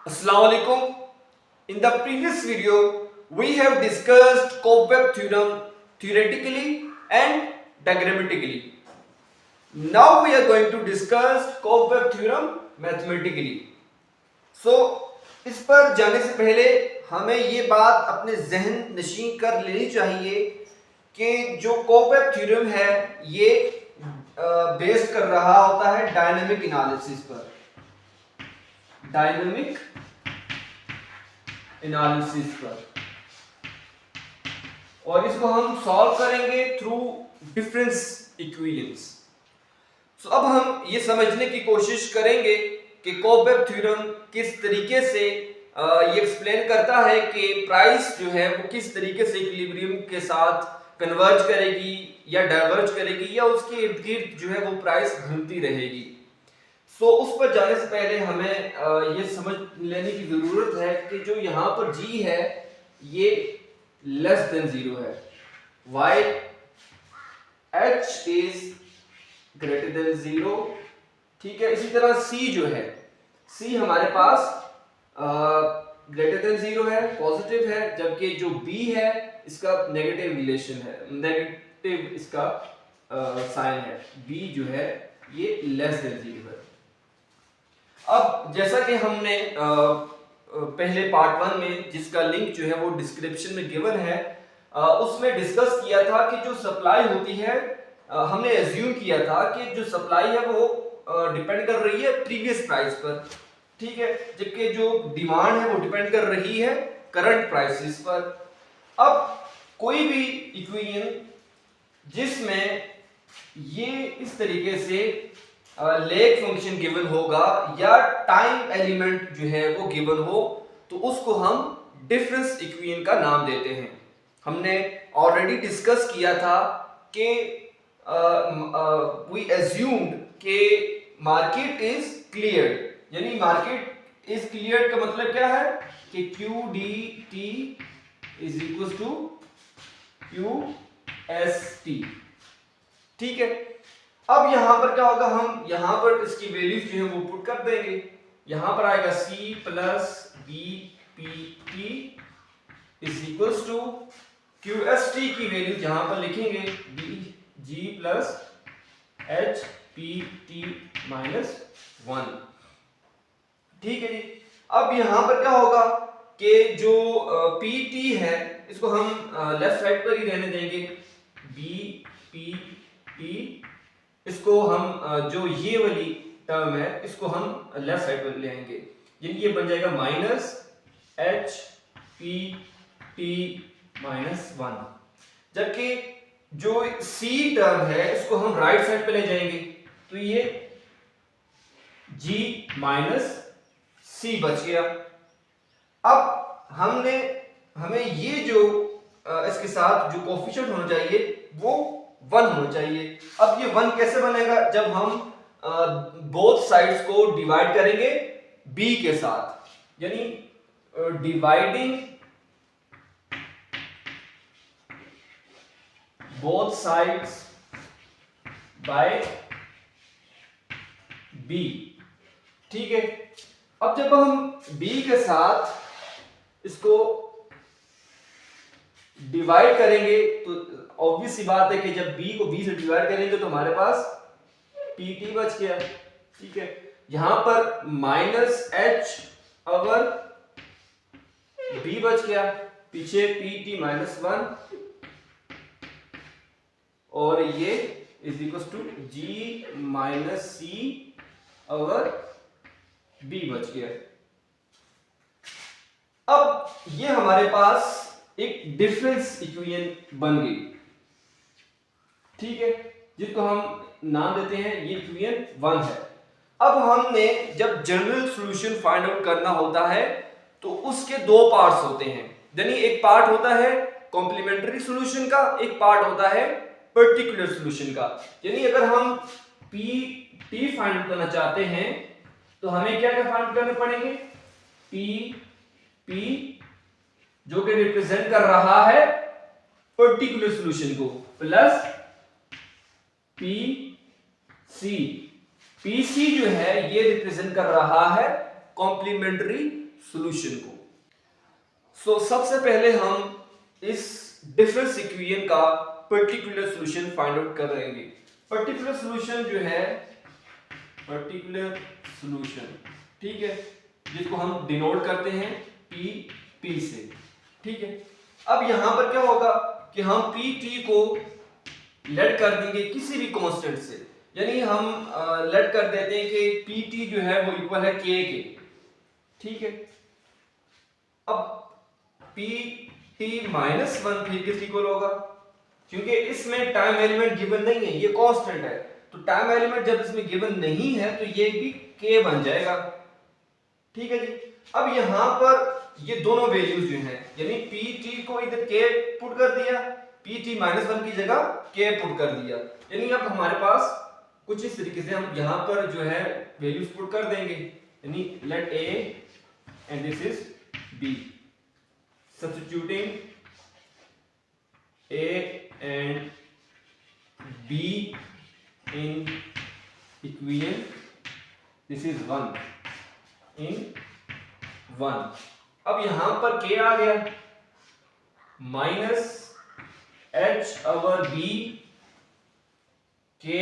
Assalamu alaikum. In the previous video, we have discussed cobweb theorem theoretically and diagrammatically. Now we are going to discuss cobweb theorem mathematically. So इस पर जाने से पहले हमें ये बात अपने जहन नशीं कर लेनी चाहिए कि जो cobweb theorem है ये बेस्ड कर रहा होता है डायनामिक एनालिसिस पर। डायनामिक एनालिसिस पर, और इसको हम सॉल्व करेंगे थ्रू डिफरेंस इक्वेशंस। सो अब हम ये समझने की कोशिश करेंगे कि कोबेब थ्योरम किस तरीके से ये एक्सप्लेन करता है कि प्राइस जो है वो किस तरीके से इक्विलिब्रियम के साथ कन्वर्ज करेगी या डाइवर्ज करेगी या उसके इर्द गिर्द जो है वो प्राइस घूमती रहेगी। सो उस पर जाने से पहले हमें ये समझ लेने की जरूरत है कि जो यहाँ पर g है ये लेस देन 0 है, while h is greater than 0। ठीक है, इसी तरह c जो है c हमारे पास ग्रेटर देन 0 है, पॉजिटिव है, जबकि जो b है इसका नेगेटिव रिलेशन है, नेगेटिव इसका साइन है, b जो है ये लेस देन 0 है। अब जैसा कि हमने पहले पार्ट 1 में, जिसका लिंक जो है वो डिस्क्रिप्शन में गिवन है, उसमें डिस्कस किया था कि जो सप्लाई होती है, हमने एज्यूम किया था कि जो सप्लाई है वो डिपेंड कर रही है प्रीवियस प्राइस पर। ठीक है, जबकि जो डिमांड है वो डिपेंड कर रही है करंट प्राइसेस पर। अब कोई भी इक्वेशन जिसमें ये इस तरीके से लेग फंक्शन गिवन होगा या टाइम एलिमेंट जो है वो गिवन हो, तो उसको हम डिफरेंस इक्वेशन का नाम देते हैं। हमने ऑलरेडी डिस्कस किया था कि वी एज्यूम्ड कि मार्केट इज क्लियर्ड, यानी मार्केट इज क्लियर्ड का मतलब क्या है कि QDT is equal to QST। ठीक है, अब यहां पर क्या होगा, हम यहां पर इसकी वैल्यूज जो है वो पुट कर देंगे। यहां पर आएगा C plus BPT is equal to QST की वैल्यूज यहां पर लिखेंगे G प्लस HPT माइनस 1। ठीक है जी, अब यहां पर क्या होगा कि जो PT है इसको हम लेफ्ट साइड पर ही रहने देंगे, BPT इसको हम जो ये वाली टर्म है इसको हम लेफ्ट साइड पर ले आएंगे, यानी ये बन जाएगा माइनस HPT माइनस 1। जबकि जो C टर्म है इसको हम राइट साइड पे ले जाएंगे, तो ये G माइनस C बच गया। अब हमें ये जो इसके साथ जो कोफिशिएंट होना चाहिए वो 1 होना चाहिए। अब ये 1 कैसे बनेगा, जब हम बोथ साइड्स को डिवाइड करेंगे b के साथ, यानी dividing both sides by b। ठीक है, अब जब हम b के साथ इसको डिवाइड करेंगे तो ऑब्वियस सी बात है कि जब b को b से डिवाइड करेंगे तो हमारे पास pt बच गया। ठीक है, यहां पर माइनस h अवर b बच गया, पीछे pt माइनस 1 और ये is equal to g minus c over b बच गया। अब ये हमारे पास एक डिफरेंस इक्वेशन बन गई। ठीक है, जिसको हम नाम देते हैं, ये इक्वेशन 1 है। अब हमने जब जनरल सॉल्यूशन फाइंड आउट करना होता है तो उसके दो पार्ट्स होते हैं, यानी एक पार्ट होता है कॉम्प्लीमेंट्री सॉल्यूशन का, एक पार्ट होता है पर्टिकुलर सॉल्यूशन का। यानी अगर हम PT फाइंड आउट करना चाहते हैं तो हमें क्या क्या फाइंड करने पड़ेंगे, P जो कि रिप्रेजेंट कर रहा है पर्टिकुलर सॉल्यूशन को, प्लस PC जो है ये रिप्रेजेंट कर रहा है कॉम्प्लीमेंट्री सॉल्यूशन को। सो सबसे पहले हम इस डिफरेंस इक्वेशन का पर्टिकुलर सॉल्यूशन फाइंड आउट करेंगे। पर्टिकुलर सॉल्यूशन जो है, पर्टिकुलर सॉल्यूशन, ठीक है, जिसको हम डिनोट करते हैं पी से, ठीक है। अब यहां पर क्या होगा कि हम पी टी को लेट कर देंगे किसी भी कांस्टेंट से, यानी हम लेट कर देते हैं कि पी टी जो है वो इक्वल है के, ठीक है। अब पी टी माइनस वन फिर किस इक्वल होगा, क्योंकि इसमें टाइम एलिमेंट गिवन नहीं है, ये कांस्टेंट है, तो टाइम एलिमेंट जब इसमें गिवन नहीं है तो ये भी के बन जाएगा, ठीक है जी। अब यहां पर ये दोनों वैल्यूज जो हैं, यानी पी टी को इधर के पुट कर दिया, पी टी माइनस वन की जगह के पुट कर दिया, यानी अब हमारे पास कुछ इस तरीके से हम यहां पर जो है वैल्यूज पुट कर देंगे, यानी let a and this is b, substituting a and b in equation, this is 1 in 1। अब यहां पर k आ गया, minus h over b, k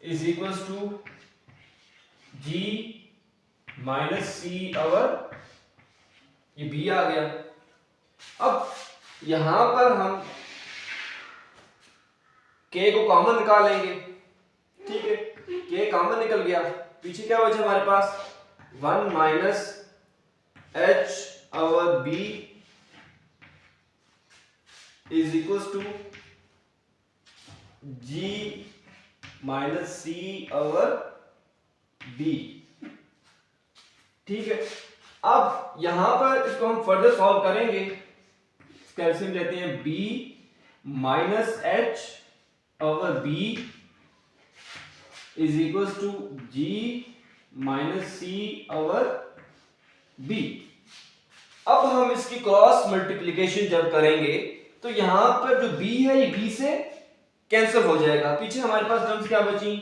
is equals to g minus c over ये b आ गया। अब यहां पर हम k को कॉमन निकालेंगे, ठीक है, k कॉमन निकल गया, पीछे क्या बचा हमारे पास 1 minus h over b is equals to g minus c over b, ठीक है। अब यहां पर इसको हम फर्दर सॉल्व करेंगे, कैल्शियम लेते हैं b minus h over b is equals to g minus c over b। अब हम इसकी क्रॉस मल्टीप्लिकेशन जब करेंगे तो यहां पर जो b है ये b से कैंसिल हो जाएगा, पीछे हमारे पास टर्म्स क्या बची,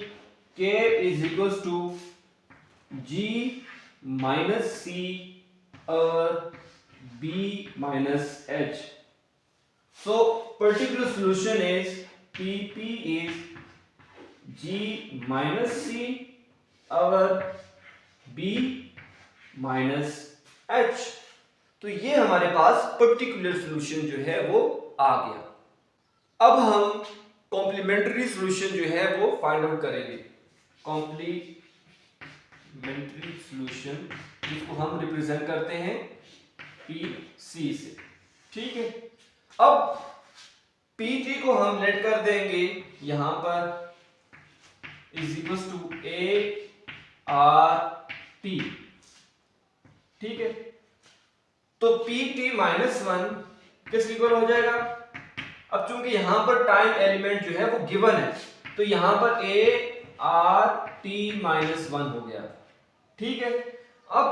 k is equals to g minus c over b minus h। So particular solution is PP is G minus C over B minus H। तो ये हमारे पास पर्टिकुलर सॉल्यूशन जो है वो आ गया। अब हम कॉम्प्लीमेंट्री सॉल्यूशन जो है वो फाइंड आउट करेंगे। कॉम्प्लीमेंट्री सॉल्यूशन जिसको हम रिप्रेजेंट करते हैं PC से, ठीक है। अब PT को हम लेट कर देंगे यहां पर is equals to A R T, ठीक है। तो PT माइनस वन किस इक्वल हो जाएगा, अब चूंकि यहां पर टाइम एलिमेंट जो है वो गिवन है तो यहां पर A R T minus one हो गया, ठीक है। अब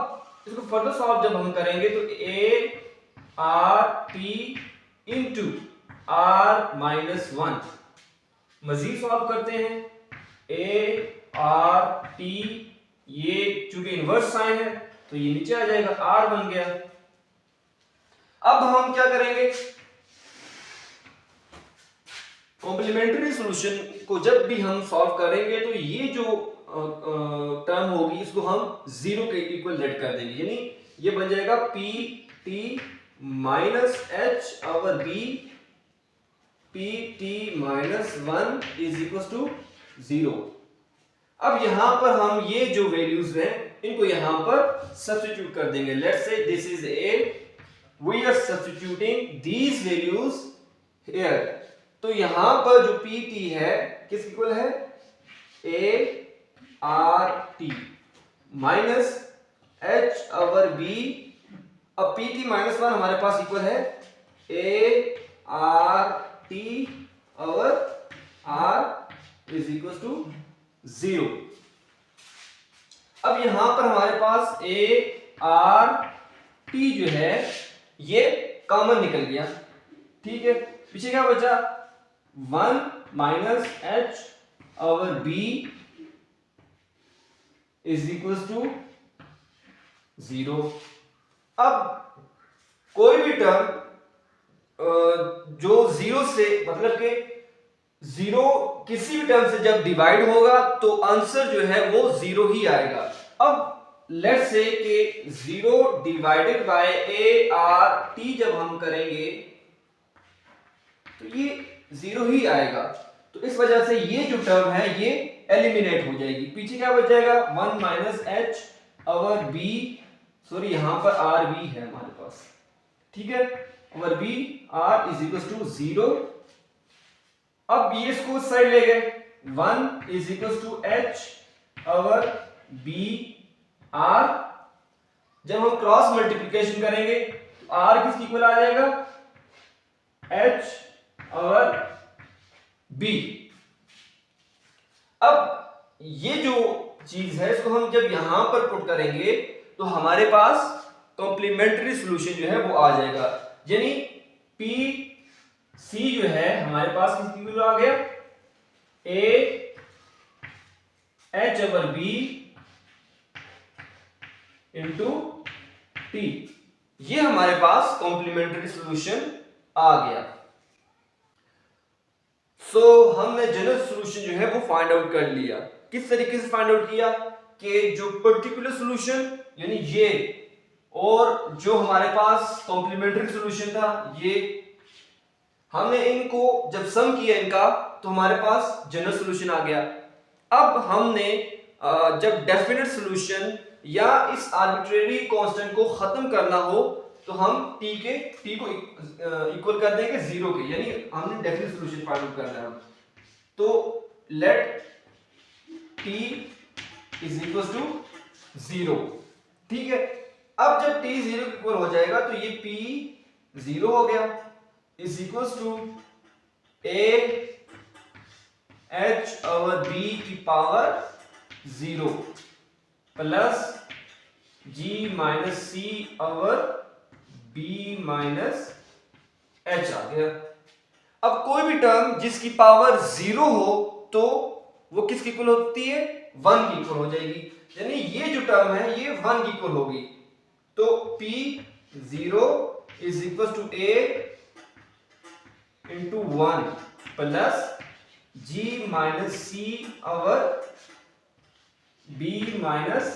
इसको फर्दर सॉल्व जब हम करेंगे तो A R T into r minus one, मजीद सॉल्व करते हैं a r t, ये चूंकि इनवर्स साइन है तो ये नीचे आ जाएगा, r बन गया। अब हम क्या करेंगे, कॉम्प्लीमेंट्री सॉल्यूशन को जब भी हम सॉल्व करेंगे तो ये जो टर्म होगी इसको हम जीरो के इक्वल लेट कर देंगे, यानी ये बन जाएगा P T minus H over B, P T minus one is equal to zero. अब यहां पर हम ये जो वैल्यूज हैं इनको यहां पर सब्स्टिट्यूट कर देंगे। Let's say this is A, we are substituting these values here. तो यहां पर जो पी टी है किस इक्वल है, A R T minus H over B. अब पी टी माइनस वन हमारे पास इक्वल है A R T over R is equal to zero. अब यहां पर हमारे पास ए आर टी जो है ये कॉमन निकल गया, ठीक है। पीछे क्या बचा, one minus H over B is equal to 0। अब कोई भी टर्म जो 0 से मतलब कि 0 किसी भी टर्म से जब डिवाइड होगा तो आंसर जो है वो 0 ही आएगा। अब लेट्स से कि 0 divided by A R T जब हम करेंगे तो ये 0 ही आएगा। तो इस वजह से ये जो टर्म है ये एलिमिनेट हो जाएगी। पीछे क्या बच जाएगा 1 minus h over b, sorry यहां पर आर बी है हमारे पास, ठीक है, over b r is equal to 0। अब बी इसको उस साइड ले गए, 1 is equal to h over b r. जब हम क्रॉस मल्टीप्लिकेशन करेंगे तो आर किसकी इक्वल आ जाएगा, एच अवर बी। अब ये जो चीज है इसको हम जब यहां पर पुट करेंगे तो हमारे पास कॉम्प्लीमेंट्री सॉल्यूशन जो है वो आ जाएगा, यानी पी सी जो है हमारे पास किसकी वैल्यू आ गया, A H over B into T. ये हमारे पास कॉम्प्लीमेंट्री सॉल्यूशन आ गया। सो हमने जनरल सॉल्यूशन जो है वो फाइंड आउट कर लिया। किस तरीके से फाइंड आउट किया कि जो पर्टिकुलर सॉल्यूशन यानी ये और जो हमारे पास कॉम्प्लीमेंट्री सॉल्यूशन था ये, हमने इनको जब सम किया इनका तो हमारे पास जनरल सॉल्यूशन आ गया। अब हमने जब डेफिनेट सॉल्यूशन या इस आर्बिट्रेरी कांस्टेंट को खत्म करना हो तो हम t को इक्वल कर देंगे 0 के, यानी हमने डेफिनेट सॉल्यूशन फाइंड आउट करना है। तो let t is equal to 0, ठीक है। अब जब t 0 के इक्वल हो जाएगा तो ये p 0 हो गया, is equal to a h over b की power 0 plus g minus c over b minus h आ गया। अब कोई भी टर्म जिसकी पावर 0 हो तो वो किसकी इक्वल होती है, 1 की इक्वल हो जाएगी, यानी ये जो टर्म है ये 1 की इक्वल होगी। तो p 0 is equal to a into 1 plus g minus c over b minus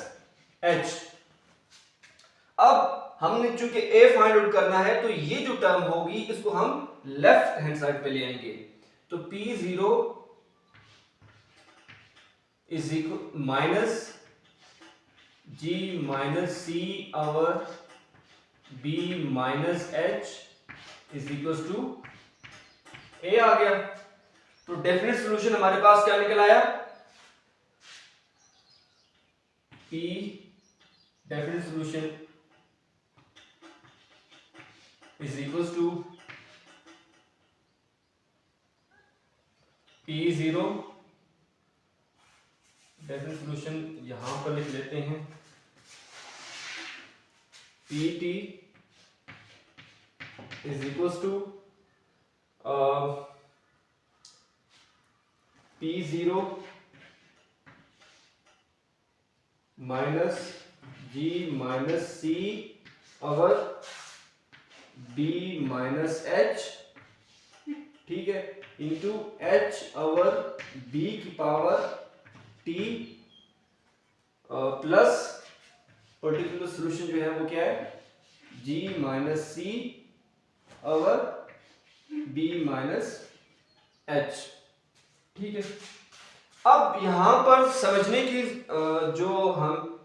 h। अब हमने चूंकि a फाइंड आउट करना है तो ये जो टर्म होगी इसको हम लेफ्ट हैंड साइड पे ले आएंगे। तो p0 is equal minus g minus c over b minus h is equal to a आ गया। तो डेफिनेट सॉल्यूशन हमारे पास क्या निकल आया, p definite solution is equals to P0, definite solution यहां पर लिख लेते हैं, PT is equals to P0 minus G minus C over b minus h, ठीक है, इंटू h ओवर b की power t plus particular solution जो है वो क्या है, g minus c over b minus h, ठीक है। अब यहां पर समझने की जो हम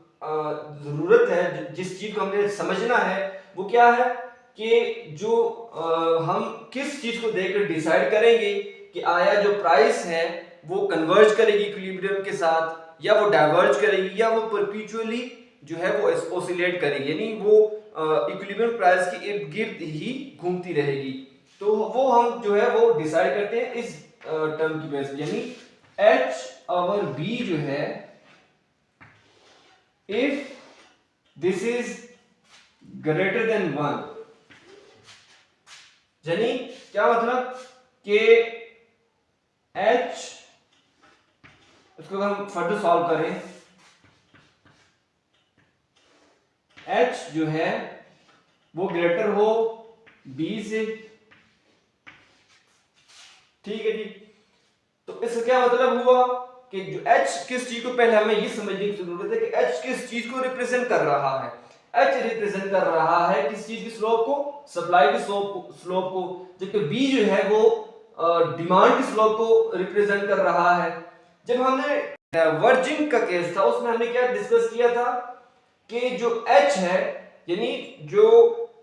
जरूरत है, जिस चीज को हमें समझना है वो क्या है कि जो हम किस चीज को देखकर डिसाइड करेंगे कि आया जो प्राइस है वो कन्वर्ज करेगी इक्विलिब्रियम के साथ या वो डाइवर्ज करेगी या वो परपेचुअली जो है वो ऑसिलेट करेगी, यानी वो इक्विलिब्रियम प्राइस के इर्द गिर्द ही घूमती रहेगी। तो वो हम जो है वो डिसाइड करते हैं इस टर्म की बेस पे, यानी h ओवर b जो है, if this is greater than 1, यानी क्या मतलब कि h, इसको हम फर्दर सॉल्व करें एच जो है वो ग्रेटर हो बी से, ठीक है जी। तो इसका क्या मतलब हुआ कि जो h किस चीज को, पहले हमें ये समझने की जरूरत है कि h किस चीज को रिप्रेजेंट कर रहा है। h रिप्रेजेंट कर रहा है किस चीज की स्लोप को, सप्लाई की स्लोप को, जबकि b जो है वो डिमांड की स्लोप को रिप्रेजेंट कर रहा है। जब हमने डाइवर्जिंग का केस था उसमें हमने क्या डिस्कस किया था कि जो h है यानी जो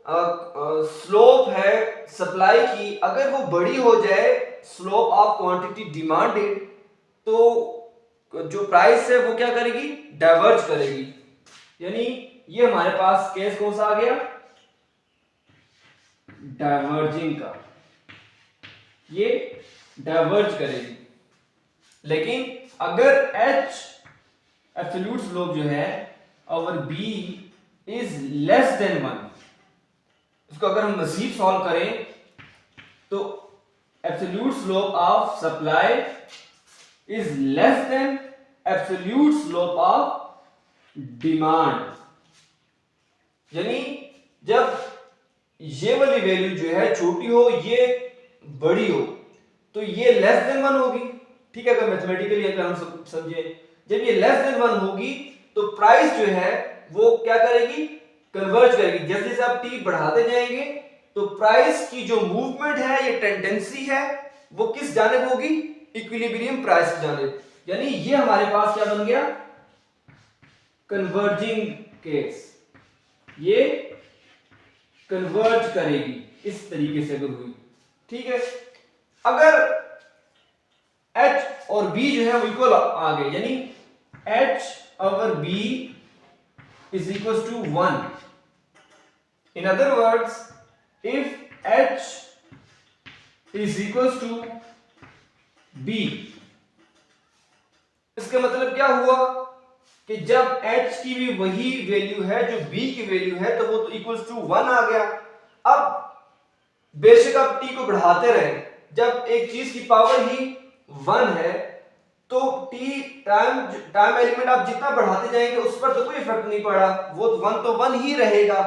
स्लोप है सप्लाई की, अगर वो बड़ी हो जाए स्लोप ऑफ क्वांटिटी डिमांडेड, तो जो प्राइस है वो क्या करेगी, डाइवर्ज करेगी। यानी ये हमारे पास केस कौन सा आ गया, डाइवर्जिंग का, ये डाइवर्ज करेगी। लेकिन अगर h एब्सोल्यूट स्लोप जो है और b इज लेस देन 1, इसको अगर हम मजीद सॉल्व करें तो absolute slope of supply is less than absolute slope of demand. यानी जब ये वाली वैल्यू जो है छोटी हो, ये बड़ी हो, तो ये लेस देन 1 होगी, ठीक है। अगर मैथमेटिकली अगर हम समझे, जब ये लेस देन 1 होगी तो प्राइस जो है वो क्या करेगी, कन्वर्ज करेगी। जैसे जैसे आप टी बढ़ाते जाएंगे तो प्राइस की जो मूवमेंट है, ये टेंडेंसी है, वो किस जानिब होगी, इक्विलिब्रियम प्राइस की जानिब। यानी ये हमारे पास क्या बन गया, कन्वर्जिंग केस, ये कन्वर्ज करेगी इस तरीके से अगर हुई, ठीक है। अगर h और b जो है वो इक्वल आ गए, यानी h over b is equals to 1. In other words, if h is equals to b, इसका मतलब क्या हुआ कि जब h की भी वही वैल्यू है जो b की वैल्यू है, तो वो तो इक्वल्स टू 1 आ गया। अब बेशक आप t को बढ़ाते रहे, जब एक चीज की पावर ही 1 है तो t टाइम एलिमेंट आप जितना बढ़ाते जाएंगे उस पर तो कोई इफेक्ट नहीं पड़ा, वो 1 तो 1 ही रहेगा,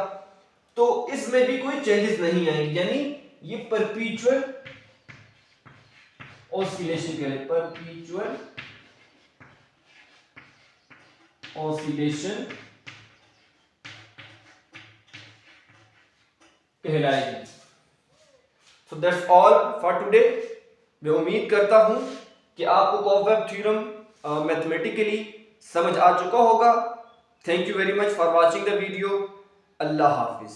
तो इसमें भी कोई चेंजेस नहीं आएंगे। यानी ये परपीचुअल ऑसिलेशन के लिए, परपीचुअल ऑसिलेशन कहलाएगी। So that's all for today. मैं उम्मीद करता हूं कि आपको कॉफवेब थ्योरम मैथमेटिकली समझ आ चुका होगा। Thank you very much for watching the video. Allah Hafiz.